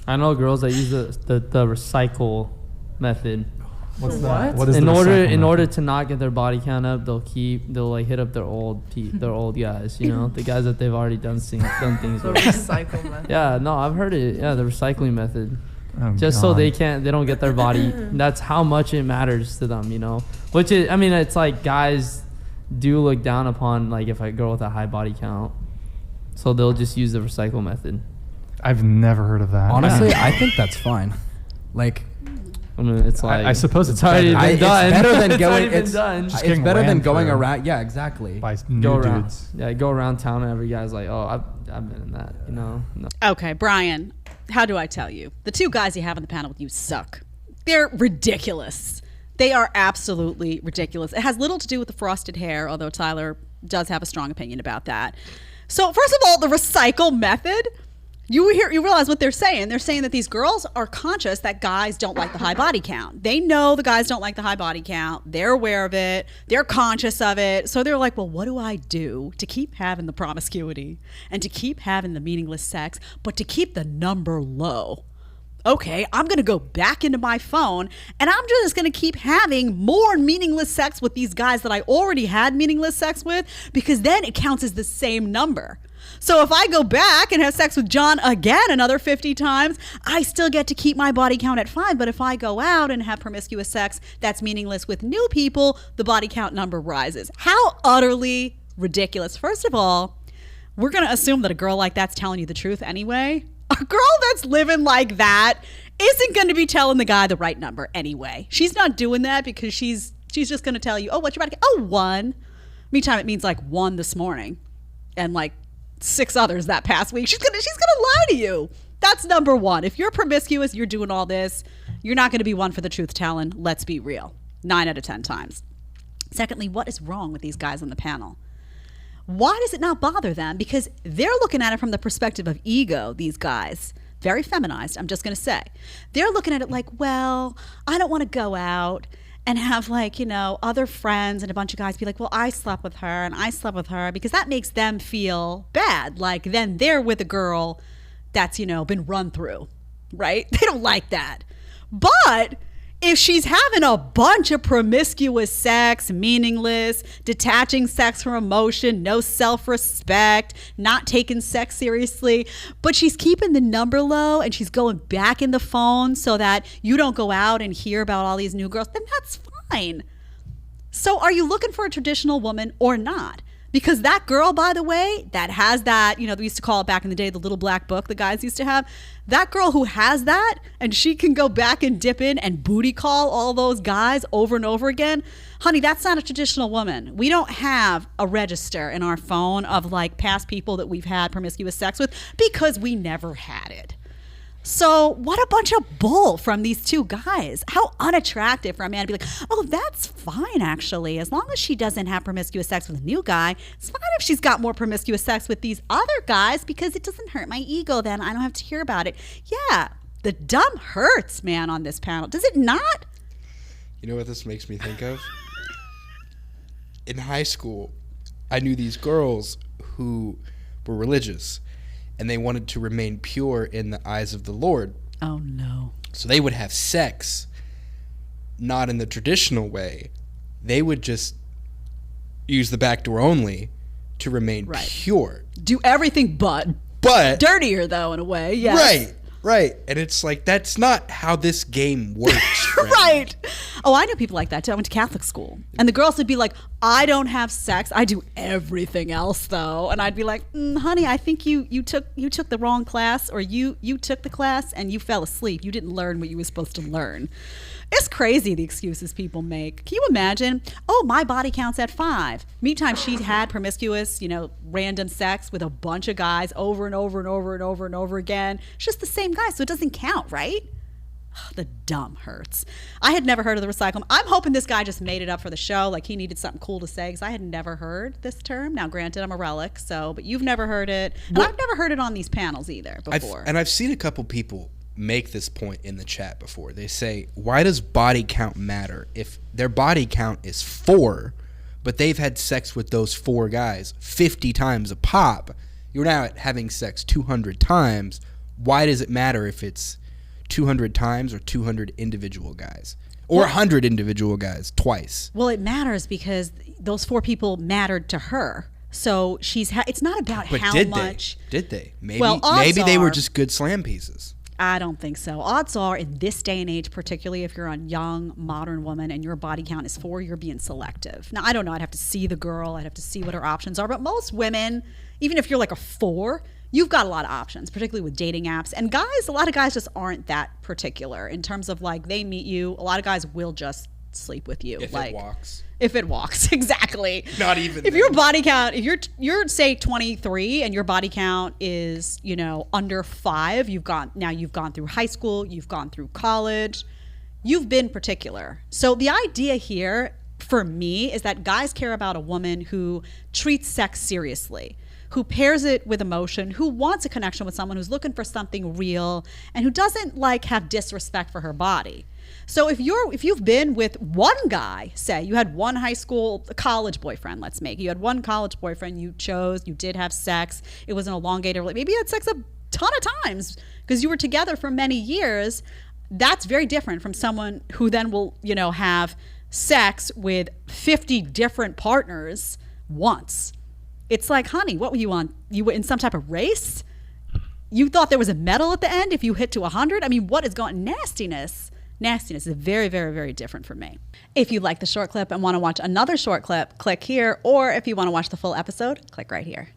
I know girls that use the recycle method. What's that? What? What is in order to not get their body count up, they'll like hit up their old guys, you know, the guys that they've already done things The with. recycle method. Yeah, no, I've heard it. Yeah, the recycling method. Oh, just God. so they don't get their body. That's how much it matters to them, you know. Which is, I mean, it's like guys do look down upon like if a girl with a high body count, so they'll just use the recycle method. I've never heard of that. Honestly, Yeah. I think that's fine. Like, I mean, it's like I suppose it's already better. been done. It's better than It's going. already been It's, done. Just it's getting better than ran going through. around. Yeah, exactly. by Go new around, dudes. go around town and every guy's like, oh, I've been in that, you know. No. Okay, Brian, how do I tell you? The two guys you have on the panel with you suck. They're ridiculous. They are absolutely ridiculous. It has little to do with the frosted hair, although Tyler does have a strong opinion about that. So first of all, the recycle method, you realize what they're saying. They're saying that these girls are conscious that guys don't like the high body count. They know the guys don't like the high body count. They're aware of it. They're conscious of it. So they're like, well, what do I do to keep having the promiscuity and to keep having the meaningless sex, but to keep the number low? Okay, I'm going to go back into my phone and I'm just going to keep having more meaningless sex with these guys that I already had meaningless sex with, because then it counts as the same number. So if I go back and have sex with John again another 50 times, I still get to keep my body count at 5. But if I go out and have promiscuous sex that's meaningless with new people, the body count number rises. How utterly ridiculous. First of all, we're going to assume that a girl like that's telling you the truth anyway. A girl that's living like that isn't going to be telling the guy the right number anyway. She's not doing that because she's just going to tell you, oh, what's your body count? Oh, 1. Meantime, it means like 1 this morning and like 6 others that past week. She's gonna lie to you. That's number 1. If you're promiscuous, you're doing all this, you're not going to be one for the truth telling. Let's be real. 9 out of 10 times. Secondly, what is wrong with these guys on the panel? Why does it not bother them? Because they're looking at it from the perspective of ego, these guys. Very feminized, I'm just going to say. They're looking at it like, well, I don't want to go out and have like, you know, other friends and a bunch of guys be like, well, I slept with her and I slept with her, because that makes them feel bad. Like then they're with a girl that's, you know, been run through, right? They don't like that. But if she's having a bunch of promiscuous sex, meaningless, detaching sex from emotion, no self-respect, not taking sex seriously, but she's keeping the number low and she's going back in the phone so that you don't go out and hear about all these new girls, then that's fine. So are you looking for a traditional woman or not? Because that girl, by the way, that has that, you know, they used to call it back in the day, the little black book the guys used to have. That girl who has that and she can go back and dip in and booty call all those guys over and over again. Honey, that's not a traditional woman. We don't have a register in our phone of like past people that we've had promiscuous sex with because we never had it. So what a bunch of bull from these two guys. How unattractive for a man to be like, oh, that's fine, actually. As long as she doesn't have promiscuous sex with a new guy, it's fine if she's got more promiscuous sex with these other guys because it doesn't hurt my ego then. I don't have to hear about it. Yeah, the dumb hurts, man, on this panel. Does it not? You know what this makes me think of? In high school, I knew these girls who were religious, and they wanted to remain pure in the eyes of the Lord. Oh, no. So they would have sex, not in the traditional way. They would just use the back door only to remain pure. Do everything but dirtier, though, in a way. Yes. Right. And it's like, that's not how this game works. Right. Oh, I know people like that too. I went to Catholic school, and the girls would be like, I don't have sex, I do everything else though. And I'd be like, honey, I think you took the wrong class, or you took the class and you fell asleep. You didn't learn what you were supposed to learn. It's crazy the excuses people make. Can you imagine? Oh, my body count's at 5. Meantime, she had promiscuous, you know, random sex with a bunch of guys over and over and over and over and over again. It's just the same guy, so it doesn't count, right? The dumb hurts. I had never heard of the recycle. I'm hoping this guy just made it up for the show, like he needed something cool to say, because I had never heard this term. Now, granted, I'm a relic, but you've never heard it. And I've never heard it on these panels either before. I've seen a couple people make this point in the chat before. They say, why does body count matter? If their body count is 4, but they've had sex with those 4 guys 50 times a pop, you're now having sex 200 times. why does it matter if it's 200 times or 200 individual guys? Or 100 individual guys twice? Well, it matters because those 4 people mattered to her. So it's not about But how did much. Did they? Maybe, Well, odds maybe they were are- just good slam pieces. I don't think so. Odds are in this day and age, particularly if you're a young, modern woman and your body count is 4, you're being selective. Now, I don't know. I'd have to see the girl. I'd have to see what her options are. But most women, even if you're like a 4, you've got a lot of options, particularly with dating apps. And guys, a lot of guys just aren't that particular in terms of like they meet you. A lot of guys will just sleep with you. If like, it walks. If it walks, exactly. Not even if then. your body count, if you're say 23 and your body count is, under 5, you've gone through high school, you've gone through college, you've been particular. So the idea here for me is that guys care about a woman who treats sex seriously, who pairs it with emotion, who wants a connection with someone, who's looking for something real, and who doesn't like have disrespect for her body. So if you've been with one guy, say you had one college boyfriend, let's make you had one college boyfriend you chose, you did have sex, it was an elongated, maybe you had sex a ton of times because you were together for many years. That's very different from someone who then will, have sex with 50 different partners once. It's like, honey, what were you on? You were in some type of race? You thought there was a medal at the end if you hit to 100? I mean, what is going nastiness? Nastiness is very, very, very different for me. If you like the short clip and want to watch another short clip, click here. Or if you want to watch the full episode, click right here.